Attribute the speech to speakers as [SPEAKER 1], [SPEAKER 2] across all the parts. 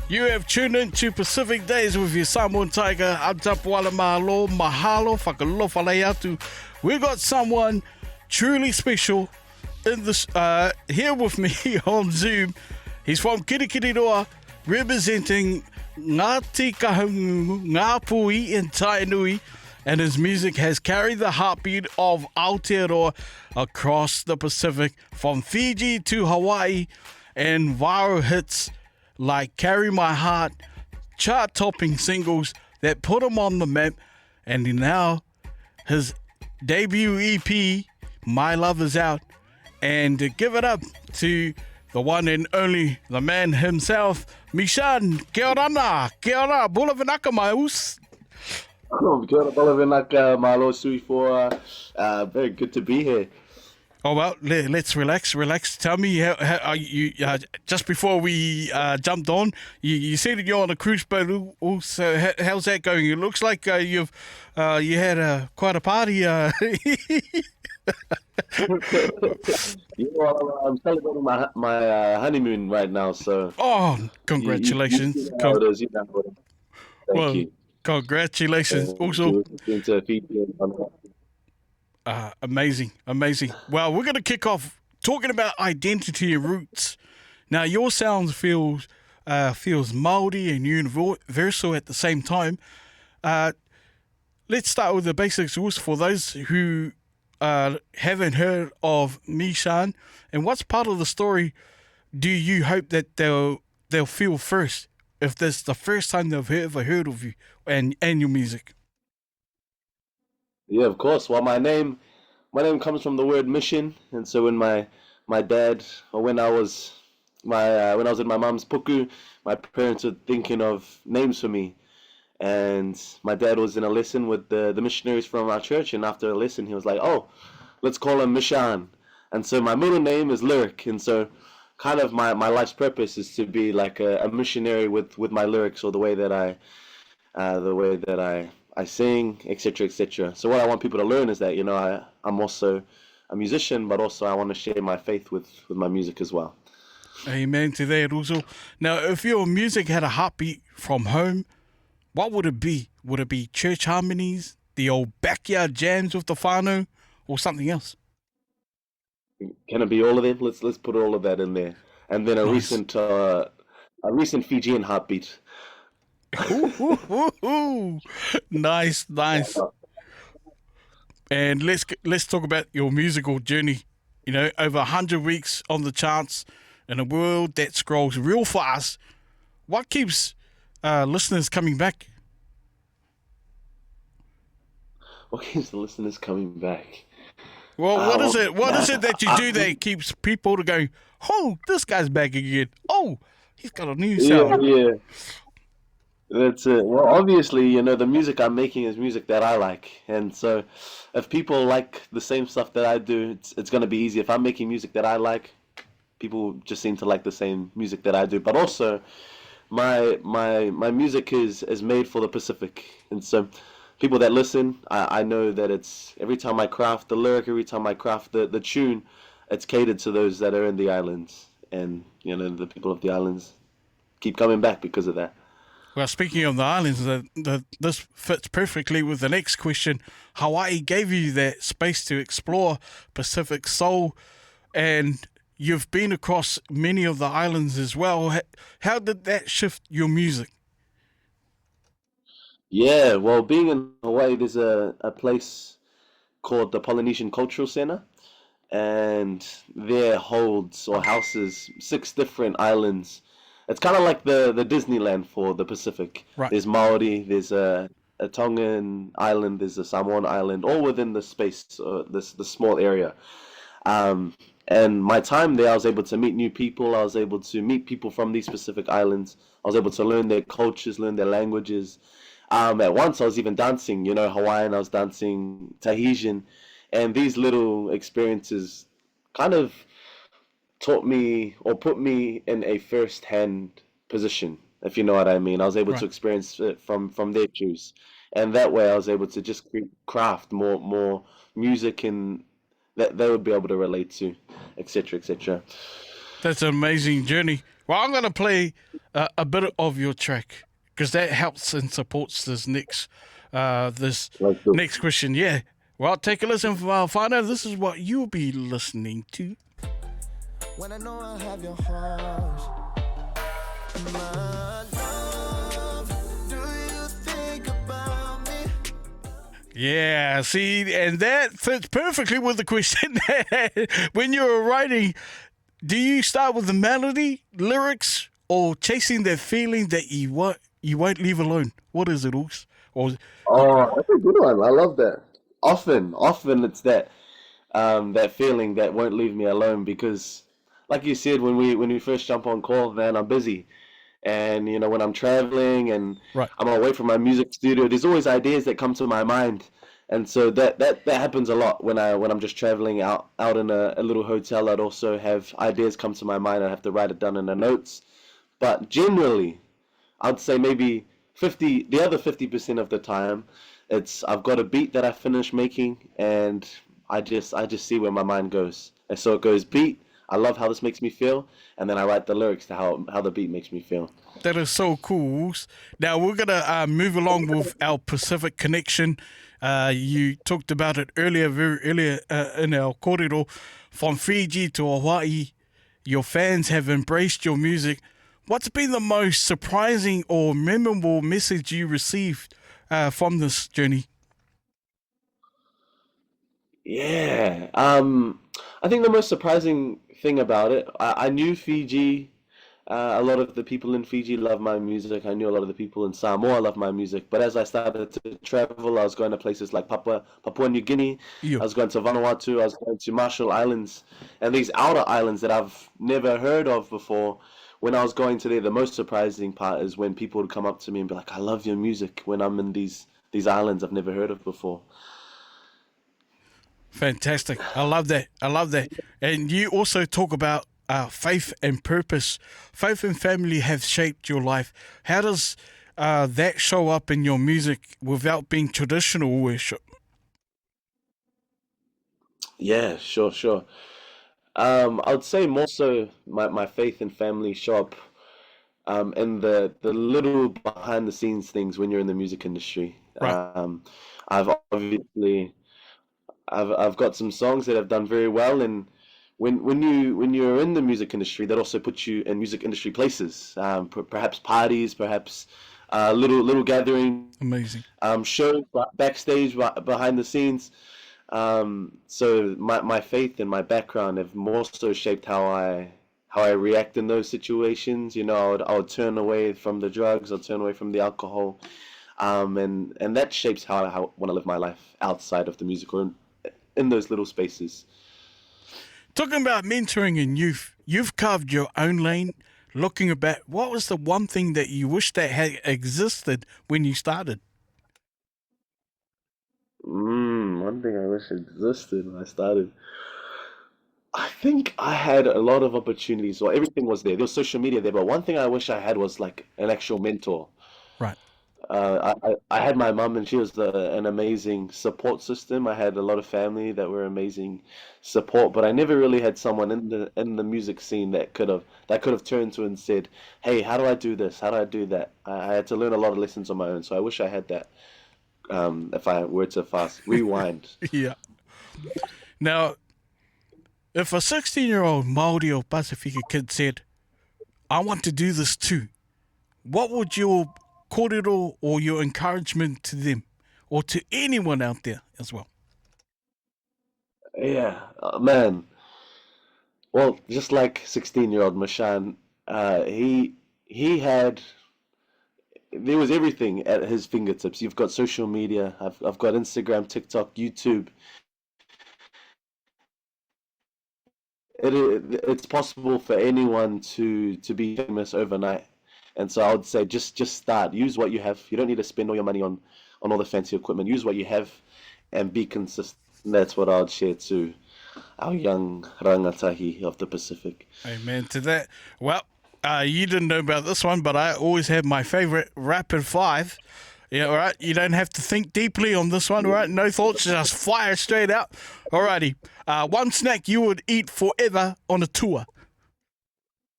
[SPEAKER 1] You have tuned into Pacific Days with your Samoan Tiger. Atapuala mahalo, mahalo, whakalofa lei atu. We got someone truly special in this here with me on Zoom. He's from Kirikiriroa, representing Ngāti Kahungunu, Ngāpuhi and Tainui, and his music has carried the heartbeat of Aotearoa across the Pacific, from Fiji to Hawai, and viral hits like Carry My Heart, chart-topping singles that put him on the map, and now his debut EP, My Love, is out. And to give it up to the one and only, the man himself, Myshaan. Kia ora, bula vinaka mai us.
[SPEAKER 2] Kia ora, bula vinaka, malo sui for. Very good to be here.
[SPEAKER 1] Oh, well, let's relax. Tell me, how are you, just before we jumped on, you said you're on a cruise boat also. How's that going? It looks like you had quite a party.
[SPEAKER 2] I'm celebrating my honeymoon right now, so.
[SPEAKER 1] Oh, congratulations.
[SPEAKER 2] Thank you.
[SPEAKER 1] Congratulations. Also.
[SPEAKER 2] Into Fiji.
[SPEAKER 1] Amazing. Well, we're going to kick off talking about identity and roots. Now, your sound feels Māori and universal at the same time. Let's start with the basics for those who haven't heard of Myshaan. And what's part of the story do you hope that they'll feel first, if this is the first time they've ever heard of you and your music?
[SPEAKER 2] Yeah, of course. Well, my name comes from the word mission, and so when my dad, or when I was in my mum's puku, my parents were thinking of names for me, and my dad was in a lesson with the missionaries from our church, and after a lesson he was like, "Oh, let's call him Myshaan." And so my middle name is Lyric, and so kind of my life's purpose is to be like a missionary with my lyrics, or the way that I sing, etc., etc. So what I want people to learn is that, I'm also a musician, but also I want to share my faith with my music as well.
[SPEAKER 1] Amen to that also. Now, if your music had a heartbeat from home, what would it be? Would it be church harmonies, the old backyard jams with the whānau, or something else?
[SPEAKER 2] Can it be all of them? Let's put all of that in there. And then a recent Fijian heartbeat.
[SPEAKER 1] Nice. And let's talk about your musical journey. Over 100 weeks on the charts in a world that scrolls real fast. What keeps listeners coming back?
[SPEAKER 2] What keeps the listeners coming back?
[SPEAKER 1] Well, what is it? What is it that you do that keeps people to go, "Oh, this guy's back again. Oh, he's got a new sound."
[SPEAKER 2] Yeah. That's it. Well, obviously, the music I'm making is music that I like. And so if people like the same stuff that I do, it's going to be easy. If I'm making music that I like, people just seem to like the same music that I do. But also, my music is made for the Pacific. And so people that listen, I know that it's every time I craft the lyric, every time I craft the tune, it's catered to those that are in the islands. And, the people of the islands keep coming back because of that.
[SPEAKER 1] Well, speaking of the islands, this fits perfectly with the next question. Hawaii gave you that space to explore Pacific soul, and you've been across many of the islands as well. How did that shift your music?
[SPEAKER 2] Yeah, well, being in Hawaii, there's a place called the Polynesian Cultural Center, and there holds or houses 6 different islands. It's kind of like the Disneyland for the Pacific.
[SPEAKER 1] Right.
[SPEAKER 2] There's Maori, there's a Tongan island, there's a Samoan island, all within the space, the small area. And my time there, I was able to meet new people. I was able to meet people from these Pacific islands. I was able to learn their cultures, learn their languages. At once, I was even dancing, Hawaiian. I was dancing Tahitian, and these little experiences kind of taught me or put me in a first-hand position, if you know what I mean. I was able to experience it from their shoes, and that way I was able to just craft more music and that they would be able to relate to, etc., etc.
[SPEAKER 1] That's an amazing journey. Well, I'm going to play a bit of your track? Because that helps and supports this
[SPEAKER 2] Like the,
[SPEAKER 1] next question. Yeah. Well, take a listen from our final. This is what you'll be listening to.
[SPEAKER 3] When I know I have your heart, my love, do you think about me?
[SPEAKER 1] Yeah, see, and that fits perfectly with the question. When you're writing, do you start with the melody, lyrics, or chasing that feeling that you won't leave alone? What is it, Oaks? Or
[SPEAKER 2] oh, that's a good one. I love that. Often it's that feeling that won't leave me alone because, like you said, when we first jump on call, man, I'm busy, and when I'm traveling and
[SPEAKER 1] right,
[SPEAKER 2] I'm away from my music studio, there's always ideas that come to my mind, and so that happens a lot when I'm just traveling out in a little hotel. I'd also have ideas come to my mind. I have to write it down in the notes, but generally, I'd say maybe the other 50% of the time, it's I've got a beat that I finish making, and I just see where my mind goes, and so it goes beat. I love how this makes me feel, and then I write the lyrics to how the beat makes me feel.
[SPEAKER 1] that is so cool. Oaks. Now we're gonna move along with our Pacific connection. You talked about it earlier, very earlier in our corridor, from Fiji to Hawaii. Your fans have embraced your music. What's been the most surprising or memorable message you received from this journey?
[SPEAKER 2] Yeah. I think the most surprising thing about it, I knew Fiji. A lot of the people in Fiji love my music. I knew a lot of the people in Samoa love my music. But as I started to travel, I was going to places like Papua New Guinea. I
[SPEAKER 1] You.
[SPEAKER 2] was going to Vanuatu. I was going to Marshall Islands, and these outer islands that I've never heard of before. When I was going to there, the most surprising part is when people would come up to me and be like, "I love your music." When I'm in these islands I've never heard of before.
[SPEAKER 1] Fantastic. I love that. I love that. And you also talk about faith and purpose. Faith and family have shaped your life. How does that show up in your music without being traditional worship?
[SPEAKER 2] Yeah, sure, sure. I would say more so my faith and family show up in the little behind the scenes things when you're in the music industry.
[SPEAKER 1] Right.
[SPEAKER 2] I've obviously I've got some songs that have done very well, and when you're in the music industry, that also puts you in music industry places, perhaps parties, perhaps little gathering,
[SPEAKER 1] Amazing.
[SPEAKER 2] shows backstage, behind the scenes. So my faith and my background have more so shaped how I react in those situations. I would turn away from the drugs, I'll turn away from the alcohol, and that shapes how I want to live my life outside of the music or in those little spaces.
[SPEAKER 1] Talking about mentoring in youth, you've carved your own lane. Looking back, what was the one thing that you wish that had existed when you started?
[SPEAKER 2] One thing I wish existed when I started. I think I had a lot of opportunities, or everything was there. There was social media there, but one thing I wish I had was like an actual mentor.
[SPEAKER 1] Right.
[SPEAKER 2] I had my mum, and she was an amazing support system. I had a lot of family that were amazing support, but I never really had someone in the music scene that could have turned to and said, "Hey, how do I do this? How do I do that?" I had to learn a lot of lessons on my own, so I wish I had that. If I were to fast rewind.
[SPEAKER 1] Yeah. Now, if a 16-year-old Māori or Pasifika kid said, I want to do this too, what would your kōrero or your encouragement to them or to anyone out there as well?
[SPEAKER 2] Yeah, man. Well, just like 16-year-old Myshaan, he had there was everything at his fingertips. You've got social media. I've got Instagram, TikTok, YouTube. It's possible for anyone to be famous overnight. And so I would say just start. Use what you have. You don't need to spend all your money on all the fancy equipment. Use what you have and be consistent. That's what I would share to our young rangatahi of the Pacific.
[SPEAKER 1] Amen to that. Well, you didn't know about this one, but I always have my favorite rapid five. Yeah, all right. You don't have to think deeply on this one, all right? No thoughts, just fire straight out. All righty. One snack you would eat forever on a tour.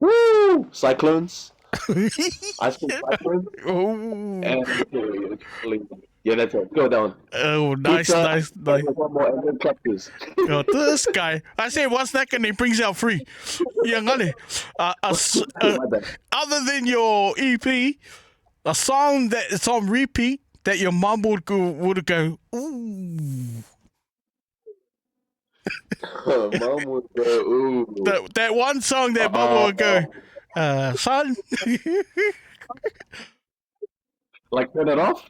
[SPEAKER 2] Woo! Cyclones. Ice cream cycling.
[SPEAKER 1] Oh,
[SPEAKER 2] And yeah, that's it. Go down.
[SPEAKER 1] oh, nice,
[SPEAKER 2] Pizza.
[SPEAKER 1] nice, nice.
[SPEAKER 2] One more, and then cactus.
[SPEAKER 1] Oh, this guy. I say one snack and he brings out free. Yeah, ngale.
[SPEAKER 2] My bad.
[SPEAKER 1] Other than your EP, a song that is on repeat that your mum would go, ooh.
[SPEAKER 2] Mom would go, ooh.
[SPEAKER 1] That one song that mum would go, son.
[SPEAKER 2] Like turn it off?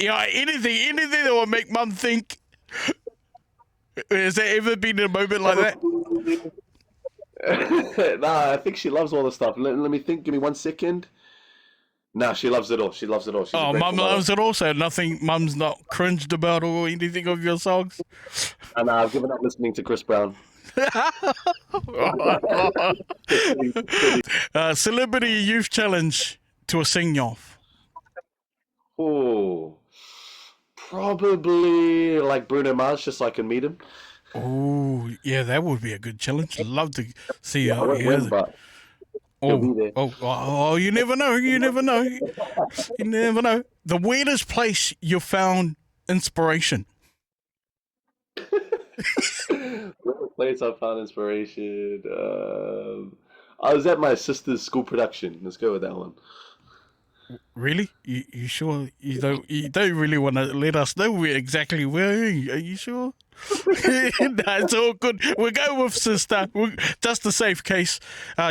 [SPEAKER 1] yeah, anything that will make mum think. Has there ever been a moment like that?
[SPEAKER 2] Nah, I think she loves all the stuff. Let me think. Give me 1 second. Nah, she loves it all. She loves it all. She's a
[SPEAKER 1] Oh,
[SPEAKER 2] grateful
[SPEAKER 1] mum
[SPEAKER 2] mother.
[SPEAKER 1] loves it also. Nothing mum's not cringed about or anything of your songs.
[SPEAKER 2] And I've given up listening to Chris Brown.
[SPEAKER 1] Celebrity Youth Challenge to a sing-off.
[SPEAKER 2] Oh, probably like Bruno Mars, just so I can meet him.
[SPEAKER 1] Oh, yeah, that would be a good challenge. Love to see
[SPEAKER 2] I won't win, but he'll be there.
[SPEAKER 1] Oh, you never know. You never know. You never know. The weirdest place you found inspiration.
[SPEAKER 2] What place I found inspiration? I was at my sister's school production. Let's go with that one.
[SPEAKER 1] Really? You sure? You don't really want to let us know exactly where? Are you sure? No, it's all good. We'll go with sister. Just a safe case.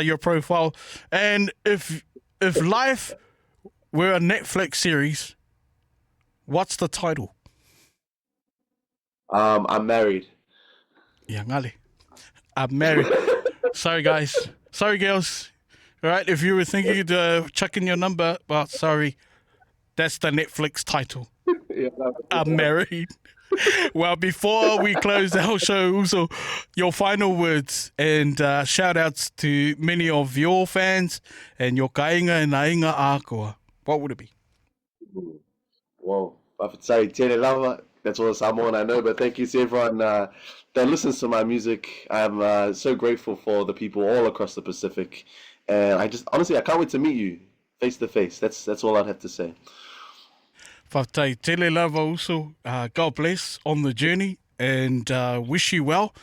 [SPEAKER 1] Your profile. And if life were a Netflix series, what's the title?
[SPEAKER 2] I'm married.
[SPEAKER 1] Yeah, ngale. I'm married. Sorry, guys. Sorry, girls. All right, if you were thinking of chucking your number, well, sorry. That's the Netflix title.
[SPEAKER 2] Yeah,
[SPEAKER 1] I'm married. Well, before we close our show, also your final words and shout outs to many of your fans and your kainga and ainga ākoa. What would it be?
[SPEAKER 2] Whoa. I would say Tēnei Lava. That's all Samoan I know, but thank you to everyone that listens to my music. I'm so grateful for the people all across the Pacific. And honestly, I can't wait to meet you face to face. That's all I'd have to say.
[SPEAKER 1] Whātai tele lava also. God bless on the journey and wish you well.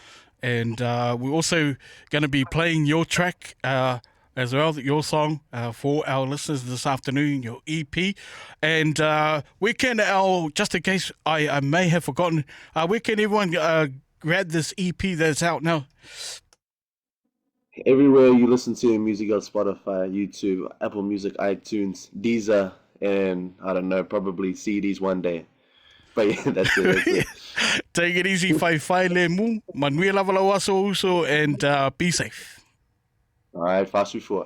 [SPEAKER 1] And we're also going to be playing your track as well, your song for our listeners this afternoon, your EP. And where can just in case I may have forgotten, where can everyone grab this EP that's out now?
[SPEAKER 2] Everywhere you listen to music on Spotify, YouTube, Apple Music, iTunes, Deezer, and I don't know, probably CDs one day. But yeah, that's it.
[SPEAKER 1] Take it easy, whai le mu. Manuia lava lau aso uso, and be safe.
[SPEAKER 2] All right, fast before.